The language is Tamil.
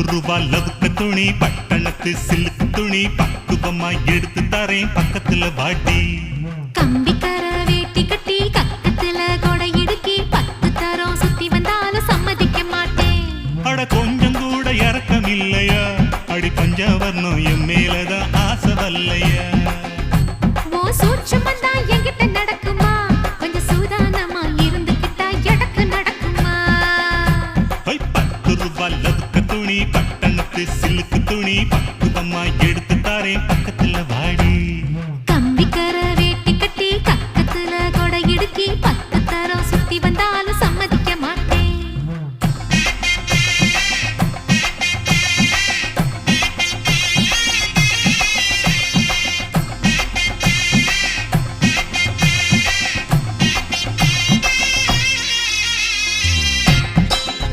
ரூபா லவுக்க துணி பட்டணத்து சில்லுக்கு துணி பக்குவமா எடுத்து தரேன் பக்கத்துல வாட்டி கம்பிக்கர வேட்டி கட்டி கக்கத்துல கொடை இடுக்கி 10 தரம் சுத்தி வந்தாலும் சம்மதிக்க மாட்டேன். அட கொஞ்சம் கூட இறக்கம் இல்லையா அடி பஞ்சவர்ணம் என் மேலதான் ஆசை வல்லையா ஓ சூட்சுமந்தான் என்கிட்ட நடக்குமா கொஞ்சம் சூதானமா இருந்துகிட்டா எடக்கு நடக்குமா 10 ரூபா